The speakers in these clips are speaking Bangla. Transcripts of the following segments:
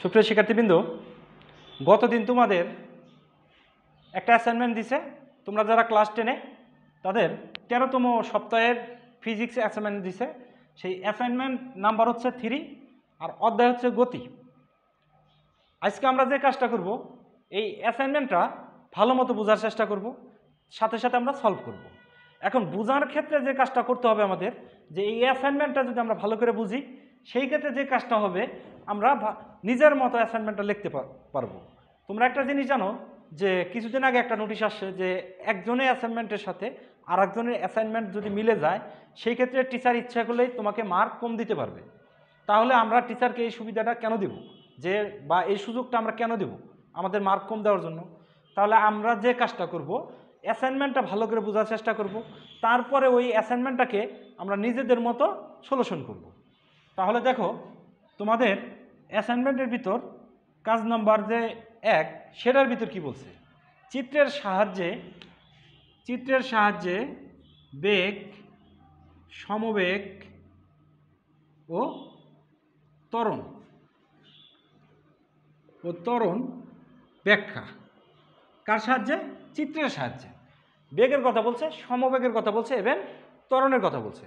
সুপ্রিয় শিক্ষার্থীবৃন্দ, গতদিন তোমাদের একটা অ্যাসাইনমেন্ট দিছে। তোমরা যারা ক্লাস 10-এ তাদের 13তম সপ্তাহের ফিজিক্স অ্যাসাইনমেন্ট দিছে। সেই অ্যাসাইনমেন্ট নাম্বার হচ্ছে 3 আর অধ্যায় হচ্ছে গতি। আজকে আমরা যে কাজটা করব, এই অ্যাসাইনমেন্টটা ভালো মতো বোঝার চেষ্টা করব, সাথে সাথে আমরা সলভ করব। এখন বোঝার ক্ষেত্রে যে কাজটা করতে হবে আমাদের, যে এই অ্যাসাইনমেন্টটা যদি আমরা ভালো করে বুঝি, সেই ক্ষেত্রে যে কাজটা হবে আমরা নিজের মতো অ্যাসাইনমেন্টটা লিখতে পারবো। তোমরা একটা জিনিস জানো যে কিছুদিন আগে একটা নোটিশ আসছে যে একজনের অ্যাসাইনমেন্টের সাথে আর একজনের অ্যাসাইনমেন্ট যদি মিলে যায়, সেই ক্ষেত্রে টিচার ইচ্ছা করলেই তোমাকে মার্ক কম দিতে পারবে। তাহলে আমরা টিচারকে এই সুবিধাটা কেন দেব, যে বা এই সুযোগটা আমরা কেন দেব আমাদের মার্ক কম দেওয়ার জন্য? তাহলে আমরা যে কাজটা করব, অ্যাসাইনমেন্টটা ভালো করে বোঝার চেষ্টা করব, তারপরে ওই অ্যাসাইনমেন্টটাকে আমরা নিজেদের মতো সলিউশন করব। তাহলে দেখো, তোমাদের অ্যাসাইনমেন্টের ভিতর কাজ নাম্বার যে 1, সেটার ভিতর কি বলছে? চিত্রের সাহায্যে বেগ, সমবেগ ও ত্বরণ ব্যাখ্যা। কার সাহায্যে? চিত্রের সাহায্যে। বেগের কথা বলছে, সমবেগের কথা বলছে এবং ত্বরণের কথা বলছে।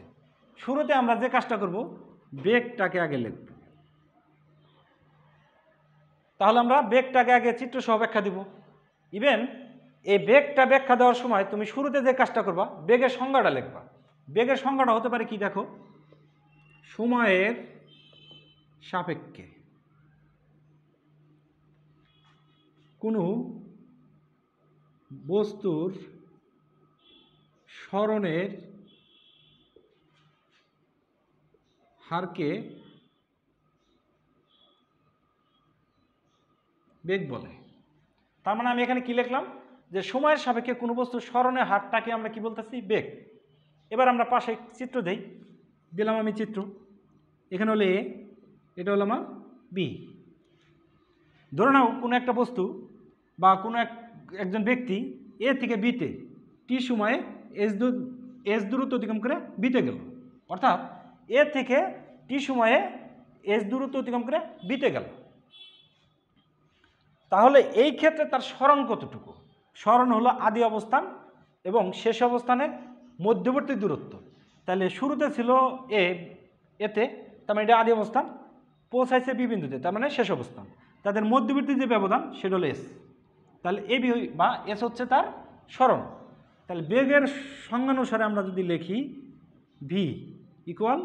শুরুতে আমরা যে কাজটা করব, বেগটাকে আগে লিখব। তাহলে আমরা বেগটাকে আগে চিত্রসহ ব্যাখ্যা দিব। ইভেন এই বেগটা ব্যাখ্যা দেওয়ার সময় তুমি শুরুতে যে কাজটা করবা, বেগের সংজ্ঞাটা লিখবা। বেগের সংজ্ঞাটা হতে পারে কি? দেখো, সময়ের সাপেক্ষে কোনো বস্তুর সরণের হারকে বেগ বলে। তার মানে আমি এখানে কি লিখলাম, যে সময়ের সাপেক্ষে কোনো বস্তুর সরণের হারটাকে আমরা কি বলতেছি? বেগ। এবার আমরা পাশে চিত্র দিলাম আমি চিত্র। এখানে হলো এ, এটা হলো আমার বি। ধরে নাও কোনো একটা বস্তু বা কোনো একজন ব্যক্তি এ থেকে বিতে টি সময়ে এস দূরত্ব অতিক্রম করে বিতে গেল, অর্থাৎ এ থেকে টি সময়ে এস দূরত্ব অতিক্রম করে বিতে গেল। তাহলে এই ক্ষেত্রে তার সরণ কতটুকু? সরণ হলো আদি অবস্থান এবং শেষ অবস্থানের মধ্যবর্তী দূরত্ব। তাহলে শুরুতে ছিল এতে, তার মানে এটা আদি অবস্থান, পৌঁছাইছে বি বিন্দুতে, তার মানে শেষ অবস্থান। তাদের মধ্যবর্তী যে ব্যবধান সেটা হলো এস। তাহলে এ বি বা এস হচ্ছে তার সরণ। তাহলে বেগের সংজ্ঞানুসারে আমরা যদি লিখি ভি ইকুয়াল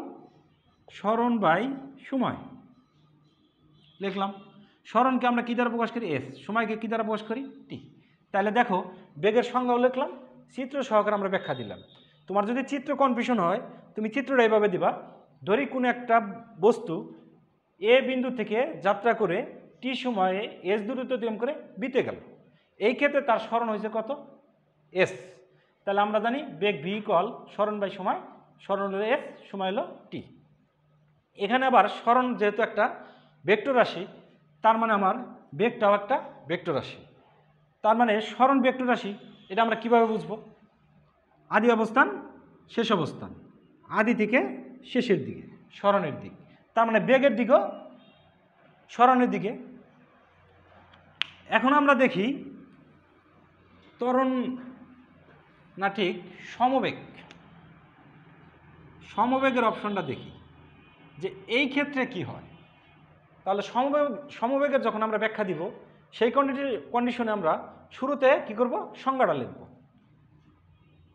সরণ বাই সময়, লিখলাম। সরণকে আমরা কী দ্বারা প্রকাশ করি? এস। সময়কে কী দ্বারা প্রকাশ করি? টি। তাহলে দেখো, বেগের সংজ্ঞাও লিখলাম, চিত্র সহকারে আমরা ব্যাখ্যা দিলাম। তোমার যদি চিত্র কনফিউশন হয়, তুমি চিত্রটা এইভাবে দিবা। ধরি কোনো একটা বস্তু এ বিন্দু থেকে যাত্রা করে টি সময়ে এস দূরত্ব অতিক্রম করে বিতে গেল। এই ক্ষেত্রে তার সরণ হয়েছে কত? এস। তাহলে আমরা জানি বেগ ভি ইকুয়াল সরণ বাই সময়। সরণ হলো এস, সময় হলো টি। এখানে আবার সরণ যেহেতু একটা ভেক্টর রাশি, তার মানে আমার বেগটাও একটা ভেক্টর রাশি। তার মানে সরণ ভেক্টর রাশি, এটা আমরা কিভাবে বুঝবো? আদি অবস্থান, শেষ অবস্থান, আদি থেকে শেষের দিকে, সরণের দিক। তার মানে বেগের দিকও সরণের দিকে। এখন আমরা দেখি ত্বরণ না ঠিক সমবেগ। সমবেগের অপশনটা দেখি যে এই ক্ষেত্রে কি হয়। তাহলে সমবেগের যখন আমরা ব্যাখ্যা দিব, সেই কন্ডিশনে আমরা শুরুতে কি করব? সংজ্ঞাটা লিখব।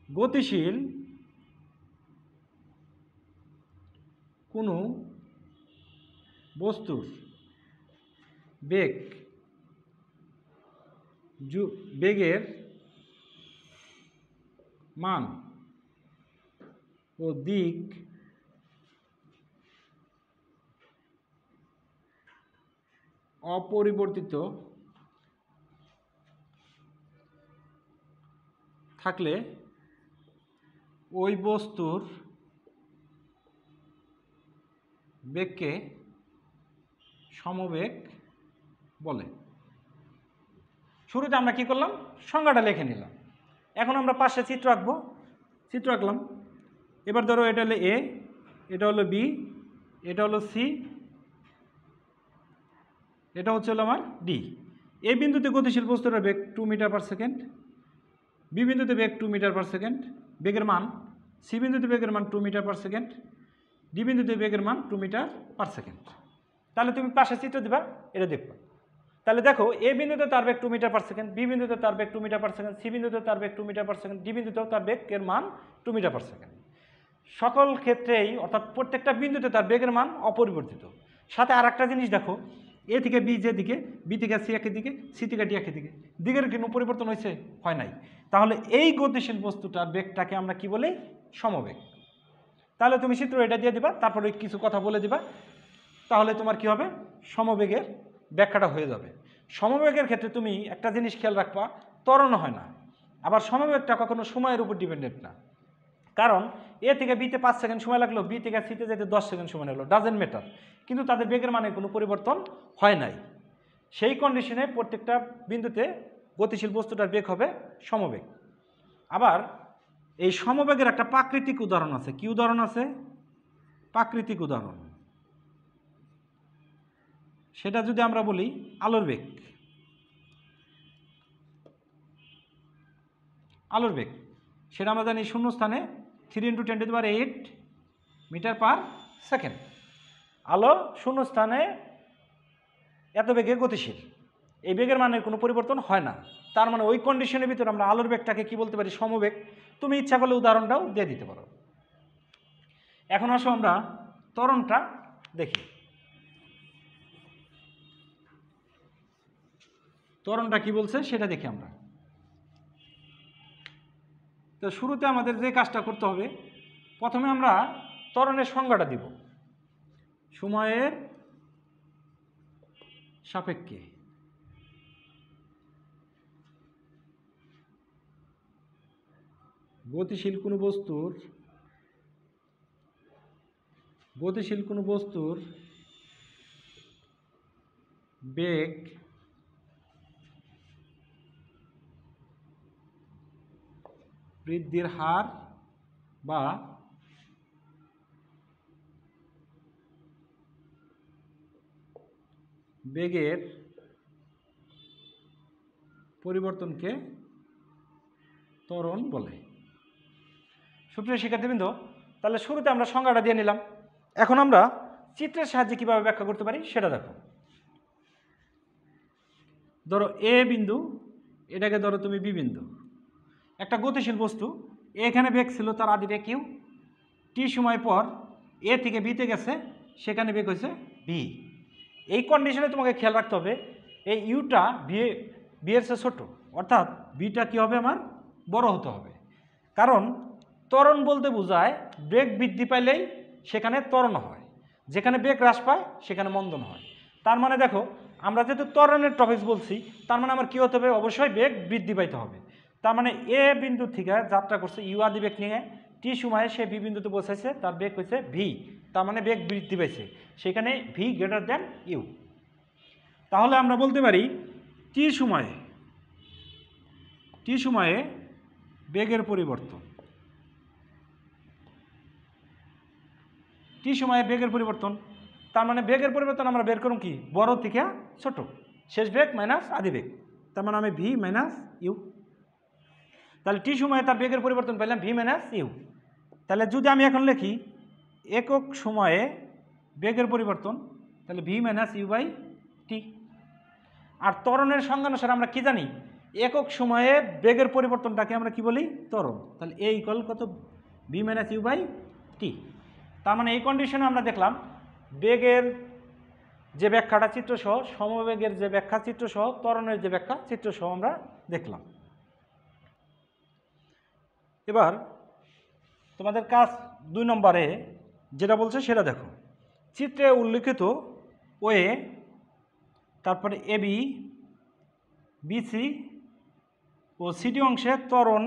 গতিশীল কোনো বস্তুর বেগের মান ও দিক অপরিবর্তিত থাকলে ওই বস্তুর বেগকে সমবেগ বলে। শুরুতে আমরা কি করলাম? সংজ্ঞাটা লিখে নিলাম। এখন আমরা পাশে চিত্র আঁকবো। চিত্র আঁকলাম। এবার ধরো এটা হলো এ, এটা হলো বি, এটা হলো সি, এটা হচ্ছে হলো আমার ডি। এই বিন্দুতে গতিশীল বস্তুটার বেগ 2 মিটার পার সেকেন্ড, বি বিন্দুতে বেগ 2 মিটার পার সেকেন্ড বেগের মান, সি বিন্দুতে বেগের মান 2 মিটার পার সেকেন্ড, ডি বিন্দুতে বেগের মান 2 মিটার পার সেকেন্ড। তাহলে তুমি পাশে চিত্র দিবা, এটা দেখবা। তাহলে দেখো এ বিন্দুতে তার বেগ 2 মিটার পার সেকেন্ড, বি বিন্দুতে তার বেগ 2 মিটার পার সেকেন্ড, সি বিন্দুতে তার বেগ 2 মিটার পার সেকেন্ড, ডি বিন্দুতেও তার বেগের মান 2 মিটার পার সেকেন্ড। সকল ক্ষেত্রেই অর্থাৎ প্রত্যেকটা বিন্দুতে তার বেগের মান অপরিবর্তিত। সাথে আর একটা জিনিস দেখো, এ থেকে বি যে দিকে, বি থেকে সি একই দিকে, সি থেকে ডি একই দিকে, দিকের কোনো পরিবর্তন হয়েছে? হয় নাই। তাহলে এই গতিশীল বস্তুটার বেগটাকে আমরা কি বলি? সমবেগ। তাহলে তুমি চিত্র এটা দিয়ে দিবা, তারপরে কিছু কথা বলে দিবা, তাহলে তোমার কি হবে? সমবেগের ব্যাখ্যাটা হয়ে যাবে। সমবেগের ক্ষেত্রে তুমি একটা জিনিস খেয়াল রাখবা, ত্বরণ হয় না। আবার সমবেগটা কখনো সময়ের উপর ডিপেন্ডেন্ট না। কারণ এ থেকে বিতে 5 সেকেন্ড সময় লাগলো, বি থেকে সিতে যেতে 10 সেকেন্ড সময় লাগলো, ডাজেন্ট ম্যাটার, কিন্তু তাদের বেগের মানে কোনো পরিবর্তন হয় নাই। সেই কন্ডিশনে প্রত্যেকটা বিন্দুতে গতিশীল বস্তুটার বেগ হবে সমবেগ। আবার এই সমবেগের একটা প্রাকৃতিক উদাহরণ আছে। কি উদাহরণ আছে? প্রাকৃতিক উদাহরণ। সেটা যদি আমরা বলি আলোর বেগ। আলোর বেগ সেটা আমরা জানি শূন্য স্থানে 3 × 10⁸ মিটার পার সেকেন্ড। আলো শূন্য স্থানে এত বেগে গতিশীল, এই বেগের মানের কোনো পরিবর্তন হয় না। তার মানে ওই কন্ডিশনের ভিতরে আমরা আলোর বেগটাকে কি বলতে পারি? সমবেগ। তুমি ইচ্ছা করলে উদাহরণটাও দিয়ে দিতে পারো। এখন আসো আমরা ত্বরণটা দেখি। ত্বরণটা কি বলছে সেটা দেখি আমরা। তো শুরুতে আমাদের যে কাজটা করতে হবে, প্রথমে আমরা ত্বরণের সংজ্ঞাটা দিব। সময়ের সাপেক্ষে গতিশীল কোনো বস্তুর বেগ বৃদ্ধির হার বা বেগের পরিবর্তনকে ত্বরণ বলে। সুপ্রিয় শিক্ষার্থীবৃন্দ, তাহলে শুরুতে আমরা সংজ্ঞাটা দিয়ে নিলাম। এখন আমরা চিত্রের সাহায্যে কীভাবে ব্যাখ্যা করতে পারি সেটা দেখো। ধরো এ বিন্দু, এটাকে ধরো তুমি বি বিন্দু। একটা গতিশীল বস্তু, এখানে বেগ ছিল তার আদি বেগ ইউ, টি সময় পর এ থেকে বিতে গেছে, সেখানে বেগ হয়েছে ভি। এই কন্ডিশনে তোমাকে খেয়াল রাখতে হবে এই ইউটা বি এর চেয়ে ছোটো, অর্থাৎ বিটা কী হবে? আমার বড় হতে হবে। কারণ ত্বরণ বলতে বোঝায় বেগ বৃদ্ধি পাইলেই সেখানে ত্বরণ হয়, যেখানে বেগ হ্রাস পায় সেখানে মন্দন হয়। তার মানে দেখো, আমরা যেহেতু ত্বরণের টপিক বলছি, তার মানে আমার কী হতে হবে? অবশ্যই বেগ বৃদ্ধি পাইতে হবে। তার মানে এ বিন্দু থেকে যাত্রা করছে ইউ আদি বেগ নিয়ে, টি সময়ে সে বি বিন্দুতে পৌঁছাইছে, তার বেগ হয়েছে ভি, তার মানে বেগ বৃদ্ধি পাইছে, সেখানে ভি গ্রেটার দ্যান ইউ। তাহলে আমরা বলতে পারি টি সময়ে বেগের পরিবর্তন, টি সময়ে বেগের পরিবর্তন, তার মানে বেগের পরিবর্তন আমরা বের করুন কি? বড় থেকে ছোট, শেষ বেগ মাইনাস আদি বেগ, তার মানে আমি ভি মাইনাস ইউ। তাহলে টি সময়ে তার বেগের পরিবর্তন পেলাম ভি মাইনাস ইউ। তাহলে যদি আমি এখন লিখি একক সময়ে বেগের পরিবর্তন, তাহলে ভি মাইনাস ইউ বাই টি। আর ত্বরণের সংজ্ঞা অনুসারে আমরা কি জানি? একক সময়ে বেগের পরিবর্তনটাকে আমরা কি বলি? ত্বরণ। তাহলে এ ইকুয়াল কত? V minus u by t. তার মানে এই কন্ডিশনে আমরা দেখলাম বেগের যে ব্যাখ্যাটা চিত্রসহ, সমবেগের যে ব্যাখ্যা চিত্রসহ, ত্বরণের যে ব্যাখ্যা চিত্রসহ আমরা দেখলাম। এবার তোমাদের কাজ 2 নম্বরে যেটা বলছে সেটা দেখো। চিত্রে উল্লিখিত ওয়ে, তারপরে এবি, বিসি ও সিডি অংশে ত্বরণ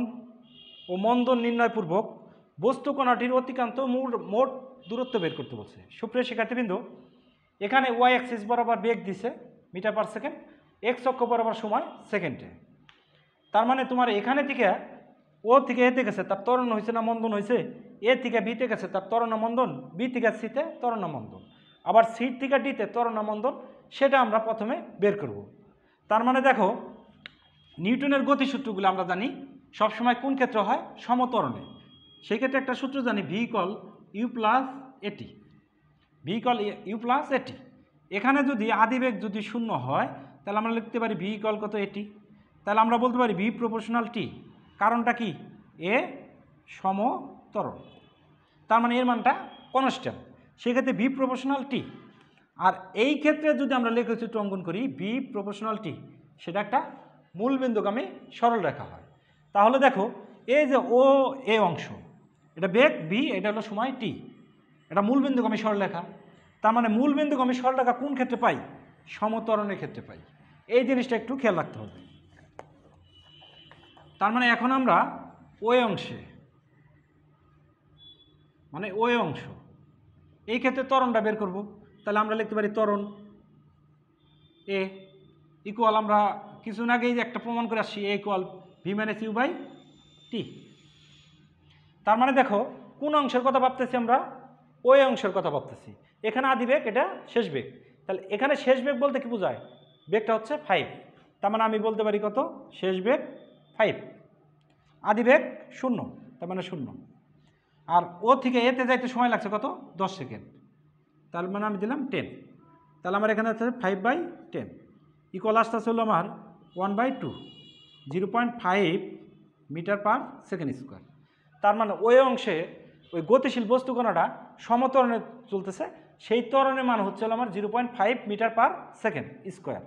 ও মন্দন নির্ণয়পূর্বক বস্তু কণাটির অতিক্রান্ত মোট দূরত্ব বের করতে বলছে। সুপ্রিয় শিক্ষার্থীবৃন্দ, এখানে ওয়াই অ্যাক্সিস বরাবর বেগ দিছে মিটার পার সেকেন্ড, এক্স অক্ষ বরাবর সময় সেকেন্ডে। তার মানে তোমার এখানে থেকে ও থেকে এতে গেছে, তার ত্বরণ হয়েছে না মন্দন হয়েছে? এ থেকে বিতে গেছে, তার ত্বরণ মন্দন, বি থেকে সিতে ত্বরণ মন্দন, আবার সি থেকে ডিতে ত্বরণ মন্দন, সেটা আমরা প্রথমে বের করব। তার মানে দেখো, নিউটনের গতিসূত্রগুলো আমরা জানি সবসময় কোন ক্ষেত্রে হয়, সমত্বরণে। সেই ক্ষেত্রে একটা সূত্র জানি, ভি ইকুয়াল ইউ প্লাস এটি, ভি ইকুয়াল ইউ প্লাস এটি। এখানে যদি আদিবেগ যদি শূন্য হয় তাহলে আমরা লিখতে পারি ভি ইকুয়াল কত এটি, তাহলে আমরা বলতে পারি ভি প্রপোর্শনাল টি। কারণটা কি, এ সমত্বরণ, তার মানে এর মানটা কনস্ট্যান্ট, সেক্ষেত্রে ভি প্রপোর্শনাল টি। আর এই ক্ষেত্রে যদি আমরা লেখচিত্র অঙ্কন করি ভি প্রপোর্শনাল টি, সেটা একটা মূলবিন্দুগামী সরল রেখা হয়। তাহলে দেখো, এই যে ও এ অংশ, এটা বেগ বি, এটা হলো সময় টি, এটা মূলবিন্দুগামী সরলরেখা। তার মানে মূলবিন্দুগামী সরলরেখা কোন ক্ষেত্রে পাই, সমত্বরণের ক্ষেত্রে পাই। এই জিনিসটা একটু খেয়াল রাখতে হবে। তার মানে এখন আমরা ওই অংশে, মানে ওই অংশ, এই ক্ষেত্রে ত্বরণটা বের করব। তাহলে আমরা লিখতে পারি ত্বরণ এ ইকুয়াল, আমরা কিছুদিন আগেই একটা প্রমাণ করে আসছি, a equal v minus u by t. তার মানে দেখো কোন অংশের কথা ভাবতেছি আমরা, ওই অংশের কথা ভাবতেছি। এখানে আদি বেগ, এটা শেষ বেগ। তাহলে এখানে শেষ বেগ বলতে কি বোঝায়, বেগটা হচ্ছে 5। তার মানে আমি বলতে পারি কত, শেষ বেগ 5, আদি বেগ 0, তার মানে 0। আর ও থেকে এতে যাইতে সময় লাগছে কত, 10 সেকেন্ড। তার মানে আমি দিলাম 10। তাহলে আমার এখানে আছে 5/10 ইকুয়াল আসতে হলো আমার 1/2, 0.5 মিটার পার সেকেন্ড স্কোয়ার। তার মানে ওই অংশে ওই গতিশীল বস্তু কণাটা সমত্বরণে চলতেছে, সেই ত্বরণের মান হচ্ছে আমার 0.5 মিটার পার সেকেন্ড স্কোয়ার।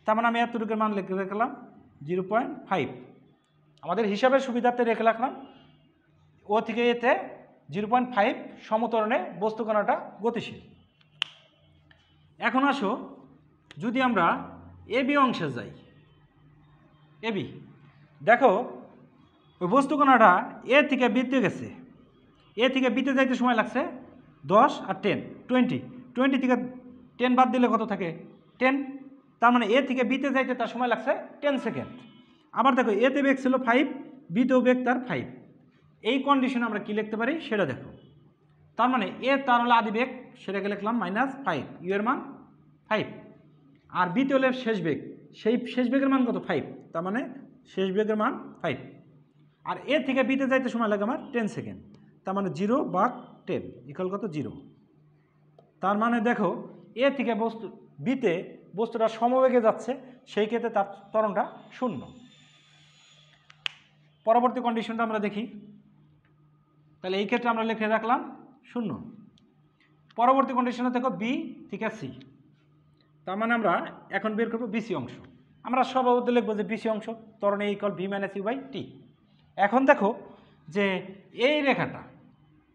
তার মানে আমি এতটুকুর মান লিখে রাখলাম 0.5, আমাদের হিসাবের সুবিধার্থে রেখে রাখলাম। ও থেকে এতে 0.5 সমত্বরণে বস্তু কণাটা গতিশীল। এখন আসো, যদি আমরা এবি অংশে যাই, এবি দেখো ওই বস্তু কণাটা এ থেকে বিতে গেছে, এ থেকে বিতে যাইতে সময় লাগছে 10 আর 10, 20 থেকে 10 বাদ দিলে কত থাকে, 10। তার মানে এ থেকে বিতে যাইতে তার সময় লাগছে 10 সেকেন্ড। আবার দেখো এতে বেগ ছিল 5, বিতেও বেগ তার 5। এই কন্ডিশনে আমরা কি লিখতে পারি সেটা দেখো। তার মানে এ তার হলো আদি বেগ, সেটাকে লিখলাম -5, ইউ এর মান 5। আর বিতে হলে শেষ বেগ, সেই শেষ বেগের মান কত, 5। তার মানে শেষ বেগের মান 5। আর এ থেকে বিতে যাইতে সময় লাগে আমার 10 সেকেন্ড। তার মানে 0/10 ইকুয়াল কত, 0। তার মানে দেখো এ থেকে বিতে বস্তুটা সমবেগে যাচ্ছে, সেই ক্ষেত্রে তার ত্বরণটা 0। পরবর্তী কন্ডিশনটা আমরা দেখি। তাহলে এই ক্ষেত্রে আমরা লিখে রাখলাম 0। পরবর্তী কন্ডিশনে দেখো বি থেকে সি। তার মানে আমরা এখন বের করবো বিসি অংশ। আমরা সর্বপ্রথম লিখবো যে বিসি অংশ ত্বরণ a equal v minus u by t. এখন দেখো যে এই রেখাটা,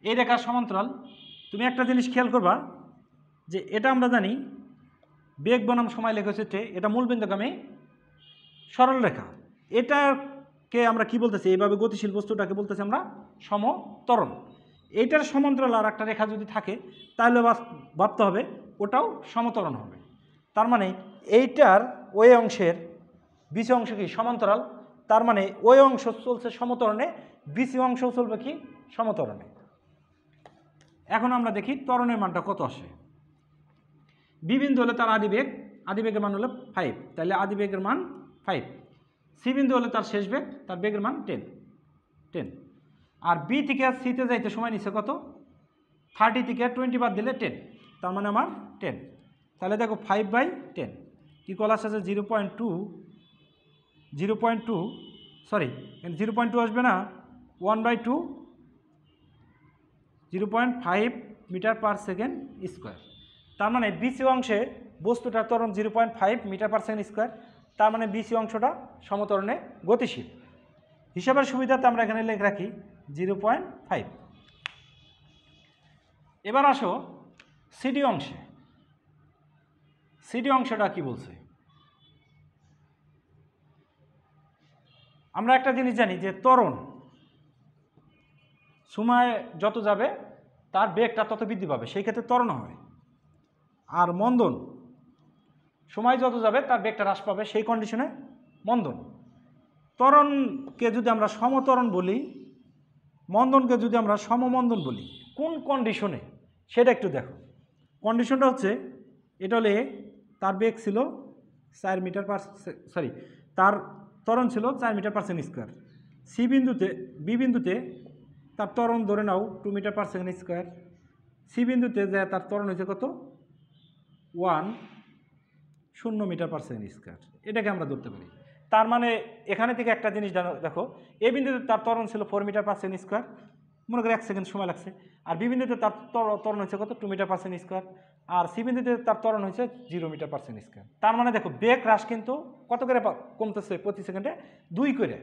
এই রেখার সমান্তরাল, তুমি একটা জিনিস খেয়াল করবা যে এটা আমরা জানি বেগ বনাম সময় লেখচিত্রে এটা মূলবিন্দুগামী সরল রেখা। এটাকে আমরা কি বলতেছি, এইভাবে গতিশীল বস্তুটাকে বলতেছি আমরা সমত্বরণ। এইটার সমান্তরাল আর একটা রেখা যদি থাকে তাহলে ভাবতে হবে ওটাও সমত্বরণ হবে। তার মানে এইটার ওই অংশের বিসি অংশ কি সমান্তরাল, তার মানে ওই অংশ চলছে সমত্বরণে, বিসি অংশ চলবে কি সমত্বরণে। এখন আমরা দেখি ত্বরণের মানটা কত আসে। বি বিন্দু হলে তার আদিবেগের মান হলো 5, তাহলে আদিবেগের মান 5। সি বিন্দু হলে তার শেষ বেগ, তার বেগের মান 10। আর বি থেকে সিতে যাইতে সময় নিচ্ছে কত, 30 থেকে 20 বাদ দিলে 10, তার মানে আমার 10। তাহলে দেখো 5/10 ইকুয়াল আসছে 0.2 সরি 0.2 আসবে না, 1/2, 0.5 মিটার পার সেকেন্ড স্কোয়ার। তার মানে বিসি অংশে বস্তুটার ত্বরণ 0.5 মিটার পার সেকেন্ড স্কোয়ার। তার মানে বিসি অংশটা সমত্বরণে গতিশীল। হিসাবের সুবিধাতে আমরা এখানে লিখে রাখি 0.5। এবার আসো সিডি অংশে। সিডি অংশটা কি বলছে, আমরা একটা জিনিস জানি যে ত্বরণ সময় যত যাবে তার বেগটা তত বৃদ্ধি পাবে, সেই ক্ষেত্রে ত্বরণ হবে। আর মন্দন সময় যত যাবে তার বেগটা হ্রাস পাবে, সেই কন্ডিশনে মন্দন। ত্বরণকে যদি আমরা সমত্বরণ বলি, মন্দনকে যদি আমরা সমমন্দন বলি, কোন কন্ডিশনে সেটা একটু দেখো। কন্ডিশনটা হচ্ছে এটা হলে তার বেগ ছিল 4 মিটার পার সরি তার ত্বরণ ছিল 4 metre per second square. B বিন্দুতে তার ত্বরণ ধরে নাও 2 metre per second square. C বিন্দুতে যে তার ত্বরণ হয়েছে কত 0 মিটার পার সেকেন্ড স্কোয়ার, এটাকে আমরা ধরতে পারি। তার মানে এখানে থেকে একটা জিনিস দেখো, এ বিন্দুতে তার ত্বরণ ছিল 4 মিটার পার সেকেন্ড স্কোয়ার, মনে করি 1 সেকেন্ড সময় লাগছে। আর বি বিন্দুতে তার ত্বরণ হয়েছে কত 2 মিটার পার সেকেন্ড স্কোয়ার, আর সি বিন্দুতে তার ত্বরণ হয়েছে 0 মিটার পার সেকেন্ড স্কোয়ার। তার মানে দেখো বেগ হ্রাস কিন্তু কত করে কমতেছে প্রতি সেকেন্ডে 2 করে।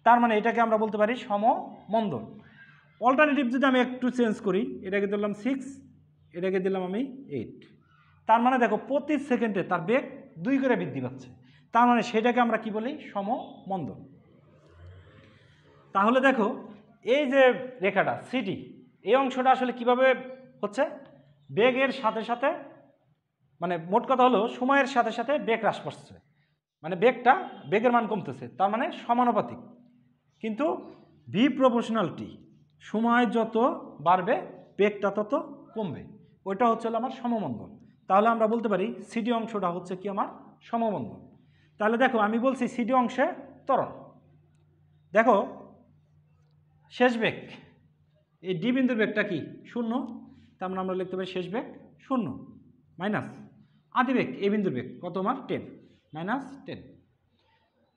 তার মানে এটাকে আমরা বলতে পারি সমমন্দন। অল্টারনেটিভ যদি আমি একটু চেঞ্জ করি, এটাকে দিলাম 6, এটাকে দিলাম আমি 8। তার মানে দেখো প্রতি সেকেন্ডে তার বেগ 2 করে বৃদ্ধি পাচ্ছে। তার মানে সেটাকে আমরা কি বলি সমমন্দন। তাহলে দেখো এই যে রেখাটা সিডি, এই অংশটা আসলে কিভাবে হচ্ছে, বেগের সাথে সাথে মানে মোট কথা হলো সময়ের সাথে সাথে বেগ হ্রাস পাচ্ছে, মানে বেগের মান কমতেছে, তার মানে সমানুপাতিক। কিন্তু ভি প্রপোর্শনাল টি, সময় যত বাড়বে বেগটা তত কমবে, ওইটা হচ্ছে আমার সমমন্দন। তাহলে আমরা বলতে পারি সিডি অংশটা হচ্ছে কি আমার সমমন্দন। তাহলে দেখো আমি বলছি সিডি অংশে ত্বরণ, দেখো শেষ বেগ এই ডি বিন্দুর বেগটা কি 0, তার মানে আমরা লিখতে পারি শেষ বেগ 0 মাইনাস আদি বেগ এ বিন্দুর বেগ কত আমার 10 মাইনাস 10।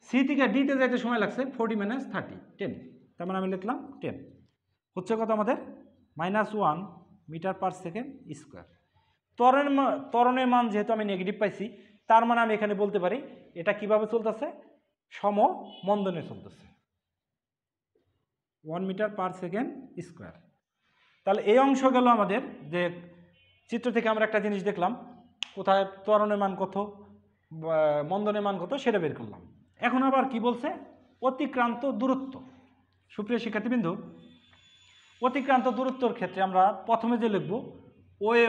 সি থেকে ডিতে যাইতে সময় লাগছে 40 মাইনাস 30 10, তার মানে আমি লিখলাম 10 হচ্ছে কত আমাদের -1 মিটার পার সেকেন্ড স্কোয়ার। ত্বরণের মান যেহেতু আমি নেগেটিভ পাইছি, তার মানে আমি এখানে বলতে পারি এটা কিভাবে চলতেছে, সমমন্দনে চলতেছে 1 মিটার পার সেকেন্ড স্কোয়ার। তাহলে এই অংশ গেল আমাদের, যে চিত্র থেকে আমরা একটা জিনিস দেখলাম কোথায় ত্বরণের মান কত, মন্দনের মান কত সেটা বের করলাম। এখন আবার কি বলছে, অতিক্রান্ত দূরত্ব। সুপ্রিয় শিক্ষার্থীবৃন্দ, অতিক্রান্ত দূরত্বর ক্ষেত্রে আমরা প্রথমে যে লিখব ওএ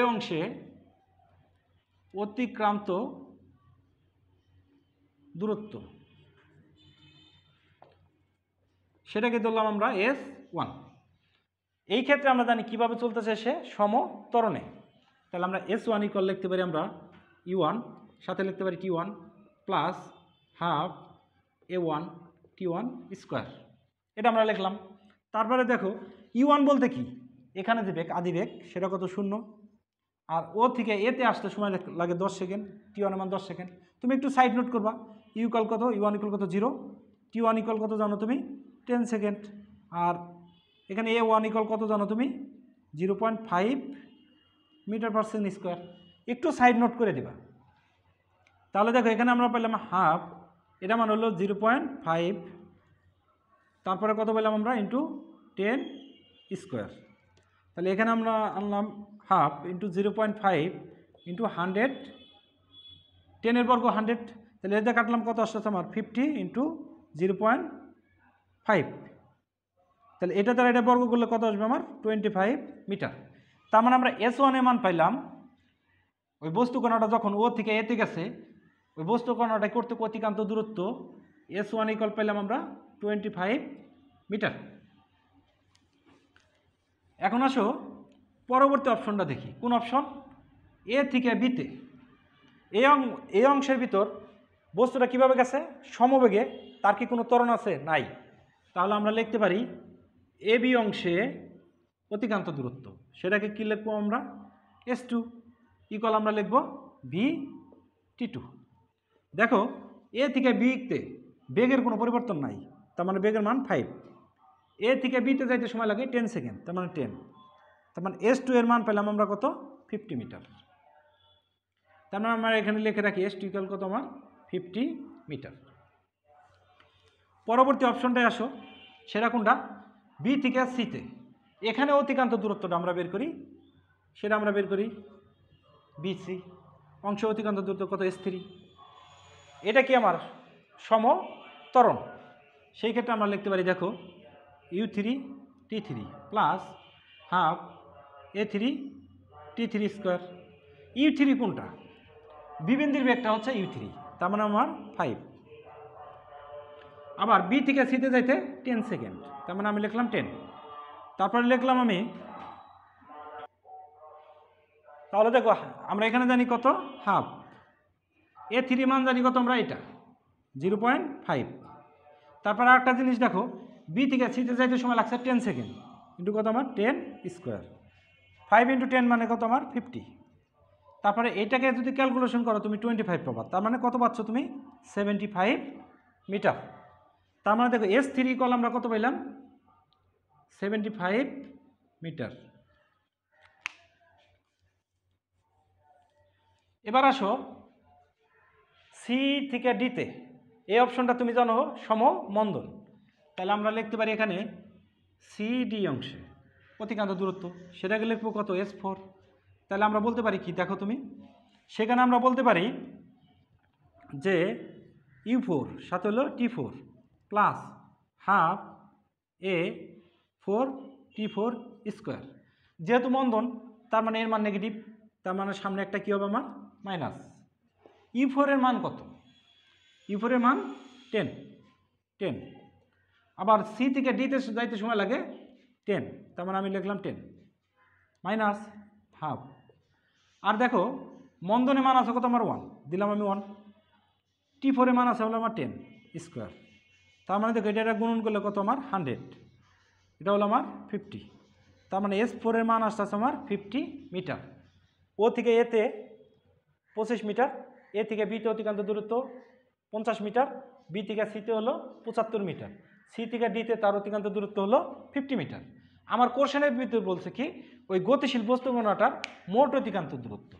অংশে অতিক্রান্ত দূরত্ব, সেটাকে ধরলাম আমরা S1। এই ক্ষেত্রে আমরা জানি কিভাবে চলতেছে সে সমত্বরণে। তাহলে আমরা S1 ইকুয়াল লিখতে পারি আমরা U1, সাথে লিখতে পারি T1 plus half A1 T1 square, এটা আমরা লিখলাম। তারপরে দেখো U1 বলতে কি, এখানে যে বেগ আদি বেগ সেটা কত 0, আর ও থেকে এতে আসতে সময় লাগে 10 সেকেন্ড, T1 এর মান 10 সেকেন্ড। তুমি একটু সাইড নোট করবা, ইউ ইকুয়াল কত, U1 ইকুয়াল কত 0, T1 ইকুয়াল কত জানো তুমি 10 সেকেন্ড, আর এখানে A1 ইকুয়াল কত জানো তুমি 0.5 মিটার পার সেকেন্ড স্কোয়ার। একটু সাইড নোট করে দিবা। তাহলে দেখো এখানে আমরা পেলাম হাফ, এটা মান হলো 0.5, তারপরে কত পেলাম আমরা ইন্টু 10 স্কোয়ার। তাহলে এখানে আমরা আনলাম হাফ ইন্টু 0.5 ইন্টু 100, 10 বর্গ 100, তাহলে এটা কাটলাম কত আসছে আমার 50 ইন্টু 0.5, তাহলে এটা দ্বারা এটা বর্গ করলে কত আসবে আমার 25 মিটার। তার মানে আমরা S1 এর মান পাইলাম, ওই বস্তু কণাটা যখন ও থেকে এতে গেছে ওই বস্তু কণাটা করতে অতিক্রান্ত দূরত্ব S1 ইকুয়াল পাইলাম আমরা 25 মিটার। এখন আসো পরবর্তী অপশনটা দেখি, কোন অপশন, এ থেকে বিতে। এই অংশের ভিতর বস্তুটা কিভাবে গেছে সমবেগে, তার কি কোনো ত্বরণ আছে, নাই। তাহলে আমরা লিখতে পারি এ বি অংশে অতিক্রান্ত দূরত্ব, সেটাকে কি লিখবো আমরা S2 ইকুয়াল আমরা লিখব VT2। দেখো এ থেকে বিতে বেগের কোনো পরিবর্তন নাই, তার মানে বেগের মান 5, এ থেকে বিতে যাইতে সময় লাগে 10 সেকেন্ড, তার মানে 10, তার মানে S2 এর মান পেলাম আমরা কত 50 মিটার। তার মানে আমরা এখানে লিখে রাখি S2 ইকুয়াল কত আমার 50 মিটার। পরবর্তী অপশনটায় আসো, সেটা কোনটা, বি থেকে সিতে। এখানে অতিক্রান্ত দূরত্বটা আমরা বের করি, সেটা আমরা বের করি BC অংশ অতিক্রান্ত দূরত্ব কত S3, এটা কি আমার সমত্বরণ। সেই ক্ষেত্রে আমরা লিখতে পারি দেখো U3 T3 plus half A3 T3 square. U3 কোনটা, বি বিন্দুর বেগটা হচ্ছে U3, তার মানে আমার 5, আবার বি থেকে সিতে যাইতে 10 সেকেন্ড, তার মানে আমি লিখলাম 10, তারপরে লিখলাম আমি তাহলে দেখো আমরা এখানে জানি কত হাফ, A3 মান জানি কত আমরা এটা 0.5। তারপর আরেকটা জিনিস দেখো, বি থেকে সিতে যাইতে সময় লাগছে 10 সেকেন্ড, কিন্তু কত আমার 10 স্কোয়ার, 5 × 10 মানে কত আমার 50। তারপরে এটাকে যদি ক্যালকুলেশন করো তুমি 25 পাবা, তার মানে কত পাচ্ছ তুমি 75 মিটার। তার মানে দেখো S3 ইকুয়াল আমরা কত পাইলাম 75 মিটার। এবার আসো সি থেকে ডিতে, এই অপশনটা তুমি জানো সমমন্দন, তাহলে আমরা লিখতে পারি এখানে সিডি অংশে অতিক্রান্ত দূরত্ব, সেটাকে লিখবো কত S4। তাহলে আমরা বলতে পারি কি দেখো তুমি, সেখানে আমরা বলতে পারি যে U4 সাথে হলো T4 plus half A4 T4 square. যেহেতু মন্দন তার মানে এর মান নেগেটিভ, তার মানে সামনে একটা কী হবে আমার মাইনাস। U4 এর মান কত, U4 এর মান 10। আবার সি থেকে ডিতে যাইতে সময় লাগে 10, তার মানে আমি লিখলাম 10 মাইনাস হাফ। আর দেখো মন্দনে মান আছে কত আমার 1, দিলাম আমি 1। T4 এর মান আছে হলো আমার 10 স্কোয়ার, তার মানে দেখো এটা গুণন করলে কত আমার 100, এটা হলো আমার 50। তার মানে S4 এর মান আসতে আমার 50 মিটার। ও থেকে এতে 25 মিটার, এ থেকে বিতে অতিক্রান্ত দূরত্ব 50 মিটার, বি থেকে সিতে হলো 75 মিটার, সি থেকে ডিতে তার অতিক্রান্ত দূরত্ব হলো 50 মিটার। আমার কোশ্চেনের ভিতরে বলছে কি ওই গতিশীল বস্তু কণাটার মোট অতিক্রান্ত দূরত্ব,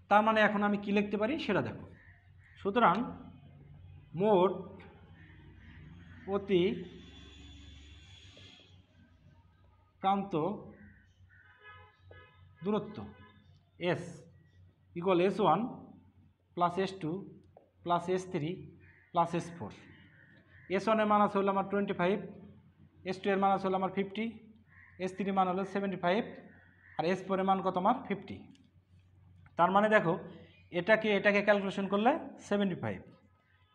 তার মানে এখন আমি কি লিখতে পারি সেটা দেখো। সুতরাং মোট অতিক্রান্ত দূরত্ব S equal S1 plus S2 plus S3 plus S4। S1 এর মান আছে হলো আমার 25, S2 এর মান আছে হলো আমার 50, S3 এর মান হলো 75, আর S4 এর মান কত আমার 50। তার মানে দেখো এটাকে ক্যালকুলেশন করলে 75,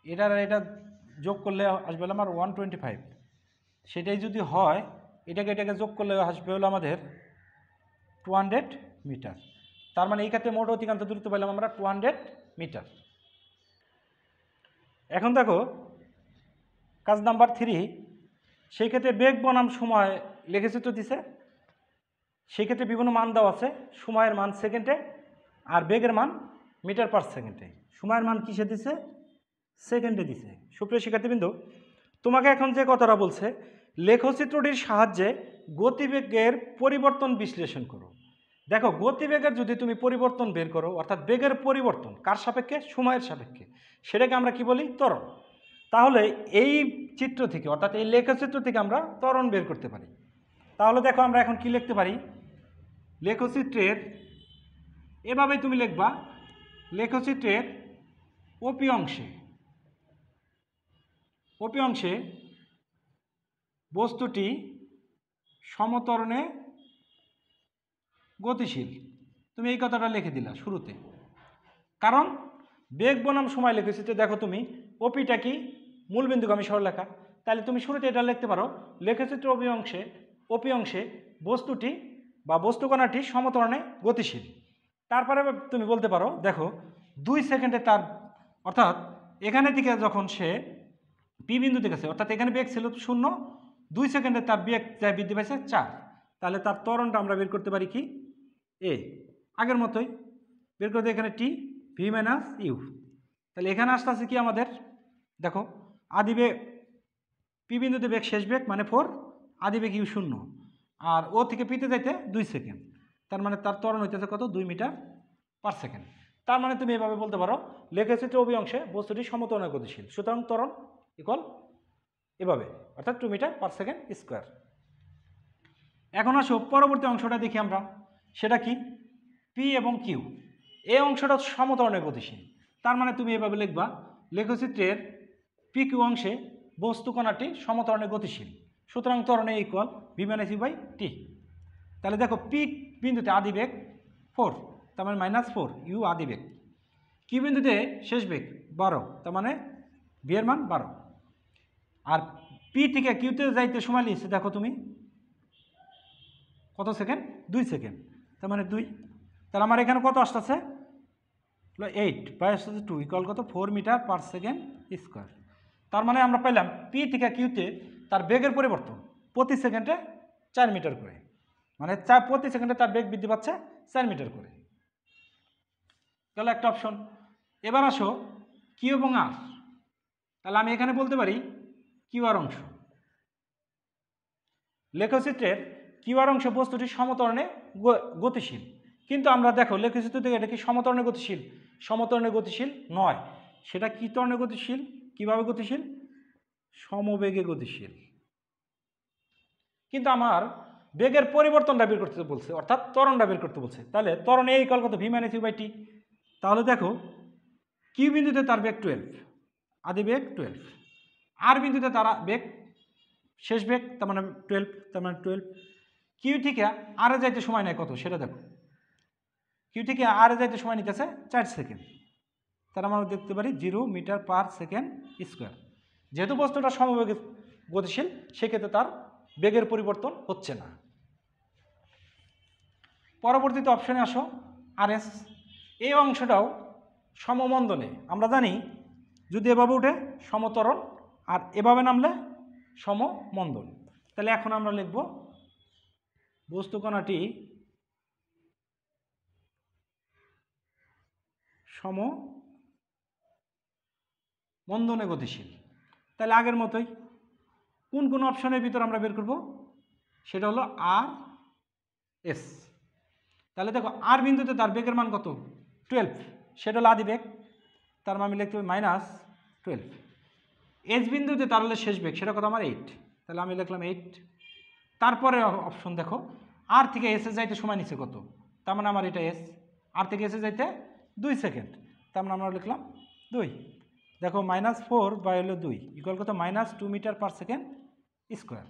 এটা যোগ করলে আসবে হলো আমার 125, সেটাই যদি হয় এটাকে যোগ করলে আসবে হলো আমাদের 200 মিটার। তার মানে এই ক্ষেত্রে মোট অতিক্রান্ত দূরত্ব পেলাম আমরা 200 মিটার। এখন দেখো কাজ নাম্বার 3, সেই ক্ষেত্রে বেগ বনাম সময় লেখচিত্র দিছে, সেই ক্ষেত্রে বিভিন্ন মান দেওয়া আছে, সময়ের মান সেকেন্ডে আর বেগের মান মিটার পার সেকেন্ডে। সময়ের মান কিসে দিছে সেকেন্ডে দিছে। সুপ্রিয় শিক্ষার্থীবৃন্দ, তোমাকে এখন যে কথাটা বলছে লেখচিত্রটির সাহায্যে গতিবেগের পরিবর্তন বিশ্লেষণ করো। দেখো গতিবেগের যদি তুমি পরিবর্তন বের করো, অর্থাৎ বেগের পরিবর্তন কার সাপেক্ষে সময়ের সাপেক্ষে, সেটাকে আমরা কি বলি ত্বরণ। তাহলে এই চিত্র থেকে অর্থাৎ এই লেখচিত্র থেকে আমরা ত্বরণ বের করতে পারি। তাহলে দেখো আমরা এখন কি লিখতে পারি, লেখচিত্রের এভাবে তুমি লিখবা, লেখচিত্রের ওপি অংশে বস্তুটি সমত্বরণে গতিশীল। তুমি এই কথাটা লিখে দিলা শুরুতে, কারণ বেগ বনাম সময় লেখচিত্রে দেখো তুমি ওপিটা কি মূলবিন্দুগামী সরলরেখা, তাহলে তুমি শুরুতে এটা লিখতে পারো লেখচিত্র ওপি অংশে বস্তুটি বা বস্তুকণাটি সমত্বরণে গতিশীল। তারপরে তুমি বলতে পারো দেখো 2 সেকেন্ডে তার, অর্থাৎ এখানে থেকে যখন সে পি বিন্দুতে গেছে, অর্থাৎ এখানে বেগ ছিল 0, 2 সেকেন্ডে তার বেগ যায় বৃদ্ধি পাইছে 4, তাহলে তার ত্বরণটা আমরা বের করতে পারি কি এ, আগের মতোই বের করতে এখানে টি ভি মাইনাস ইউ। তাহলে এখানে আসতে আছে কি আমাদের দেখো আদি বেগ পি বিন্দুতে বেগ শেষ বেগ মানে 4, আদি বেগ ইউ 0, আর ও থেকে পিতে যাইতে 2 সেকেন্ড, তার মানে তার ত্বরণ হইতেছে কত 2 মিটার পার সেকেন্ড। তার মানে তুমি এভাবে বলতে পারো লেখচিত্র ওপি অংশে বস্তুটি সমত্বরণে গতিশীল, সুতরাং ত্বরণ ইকুয়াল এভাবে, অর্থাৎ 2 মিটার পার সেকেন্ড স্কোয়ার। এখন আসো পরবর্তী অংশটা দেখি আমরা, সেটা কি পি এবং কিউ, এই অংশটা সমত্বরণে গতিশীল। তার মানে তুমি এভাবে লিখবা লেখচিত্রের পি কিউ অংশে বস্তুকণাটি সমত্বরণে গতিশীল, সুতরাং ত্বরণে equal v minus u by t. তাহলে দেখো পি বিন্দুতে আদি বেগ 4, তার মানে -4 ইউ আদি বেগ, কিউ বিন্দুতে শেষ বেগ 12, তার মানে ভি এর মান 12, আর পি থেকে কিউতে যাইতে সময় নিচ্ছে দেখো তুমি কত সেকেন্ড 2 সেকেন্ড, তার মানে 2, তাহলে আমার এখানে কত আসতেছে, 8 বাই আসতেছে 2 ইকুয়াল কত 4 মিটার পার সেকেন্ড স্কোয়ার। তার মানে আমরা পাইলাম পি থেকে কিউতে তার বেগের পরিবর্তন প্রতি সেকেন্ডে 4 মিটার করে, মানে প্রতি সেকেন্ডে তার বেগ বৃদ্ধি পাচ্ছে 4 মিটার করে। তাহলে একটা অপশন। এবার আসো কিউ এবং আর। তাহলে আমি এখানে বলতে পারি কিউ আর অংশ, লেখচিত্রের কিউ আর অংশ বস্তুটি সমতরণে গতিশীল, কিন্তু আমরা দেখো লেখচিত্র থেকে এটা কি সমতরণে গতিশীল? সমতরণে গতিশীল নয়, সেটা কি তরণে গতিশীল? কিভাবে গতিশীল? সমবেগে গতিশীল। কিন্তু আমার বেগের পরিবর্তনটা বের করতে বলছে, অর্থাৎ ত্বরণটা বের করতে বলছে। তাহলে ত্বরণ এই ইকুয়াল কত V minus u by t. তাহলে দেখো কিউ বিন্দুতে তার বেগ 12, আদি বেগ 12, আর বিন্দুতে তার বেগ শেষ বেগ তার মানে 12, তার মানে 12। কিউ থেকে আরে যাইতে সময় নেয় কত সেটা দেখো, কিউ থেকে আরে যাইতে সময় নিতেছে 4 সেকেন্ড। তার আমরা দেখতে পারি 0 মিটার পার সেকেন্ড স্কোয়ার। যেহেতু বস্তুটা সমবেগে গতিশীল সেক্ষেত্রে তার বেগের পরিবর্তন হচ্ছে না। পরবর্তীতে অপশনে আসো আর এস। এই অংশটাও সমমন্দনে, আমরা জানি যদি এভাবে উঠে সমতরণ আর এভাবে নামলে সমমন্দন। তাহলে এখন আমরা লিখব বস্তুকণাটি সমমন্দনে গতিশীল। তাহলে আগের মতোই কোন কোন অপশনের ভিতর আমরা বের করব, সেটা হলো আর এস। তাহলে দেখো আর বিন্দুতে তার বেগের মান কত 12, সেটা হলো আদি বেগ, তার মানে আমি লিখতে হবে -12। এস বিন্দুতে তার হলে শেষ বেগ, সেটা কত আমার 8, তাহলে আমি লিখলাম 8। তারপরে অপশন দেখো আর থেকে এসে যাইতে সময় নিচ্ছে কত, তার মানে আমার এটা এস, আর থেকে এসে যাইতে 2 সেকেন্ড, তার মানে আমরা লিখলাম 2। দেখো -4 বাই হলো 2 ইকুয়াল কত -2 মিটার পার সেকেন্ড স্কোয়ার।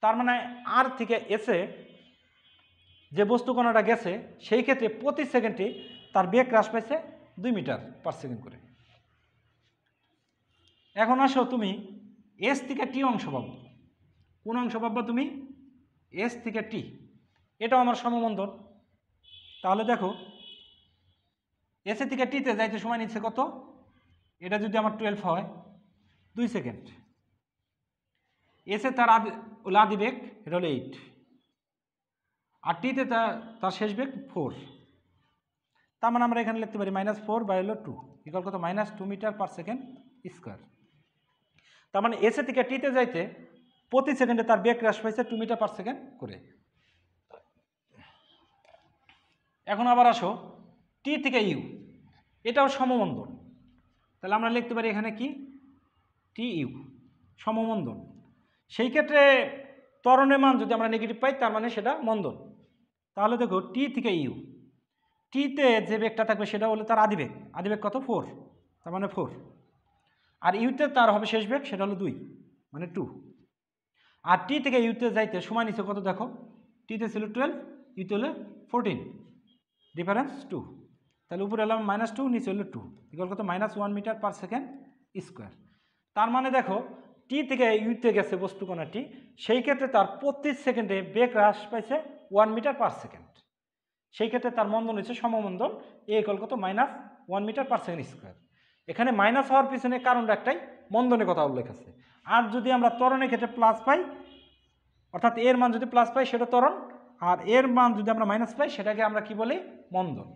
তার মানে আর থেকে এসে যে বস্তুকণাটা গেছে সেই ক্ষেত্রে প্রতি সেকেন্ডে তার বেগ হ্রাস পাইছে 2 মিটার পার সেকেন্ড করে। এখন আসো তুমি এস থেকে টি অংশ পাবো। কোন অংশ পাবো তুমি? এস থেকে টি, এটাও আমার সমমন্দন। তাহলে দেখো এস থেকে টিতে যাইতে সময় নিচ্ছে কত, এটা যদি আমার 12 হয় 2 সেকেন্ড। এসে তার আদি বেগ এটা হলো 8, আর টিতে তার শেষ বেগ 4। তার মানে আমরা এখানে লিখতে পারি -4 বাই হলো 2 ইকুয়াল কত -2 মিটার পার সেকেন্ড স্কোয়ার। তার মানে এসে থেকে টিতে যাইতে প্রতি সেকেন্ডে তার বেগ হ্রাস পাইছে 2 মিটার পার সেকেন্ড করে। এখন আবার আসো টি থেকে ইউ, এটাও সমমন্দন। তাহলে আমরা লিখতে পারি এখানে কি টি ইউ সমমন্দন। সেই ক্ষেত্রে ত্বরণের মান যদি আমরা নেগেটিভ পাই তার মানে সেটা মন্দন। তাহলে দেখো টি থেকে ইউ, টিতে যে বেগটা থাকবে সেটা হলো তার আদি বেগ কত 4, তার মানে 4। আর ইউতে তার হবে শেষ বেগ, সেটা হলো 2 মানে 2। আর টি থেকে ইউতে যাইতে সময় নিচ্ছে কত দেখো, টিতে ছিল 12, ইউতে হলো 14, ডিফারেন্স 2। তাহলে উপরে এলাম -2, নিচে হলো 2 ইকুয়াল কত -1 মিটার পার সেকেন্ড স্কোয়ার। তার মানে দেখো টি থেকে ইউতে গেছে বস্তুকণাটি, সেই ক্ষেত্রে তার প্রতি সেকেন্ডে বেগ হ্রাস পাইছে 1 মিটার পার সেকেন্ড। সেই ক্ষেত্রে তার মন্দন হচ্ছে সমমন্দন, এ ইকুয়াল কত -1 মিটার পার সেকেন্ড স্কোয়ার। এখানে মাইনাস হওয়ার পিছনে কারণটা একটাই, মন্দনের কথা উল্লেখ আছে। আর যদি আমরা ত্বরণের ক্ষেত্রে প্লাস পাই, অর্থাৎ এর মান যদি প্লাস পাই সেটা ত্বরণ, আর এর মান যদি আমরা মাইনাস পাই সেটাকে আমরা কি বলি মন্দন।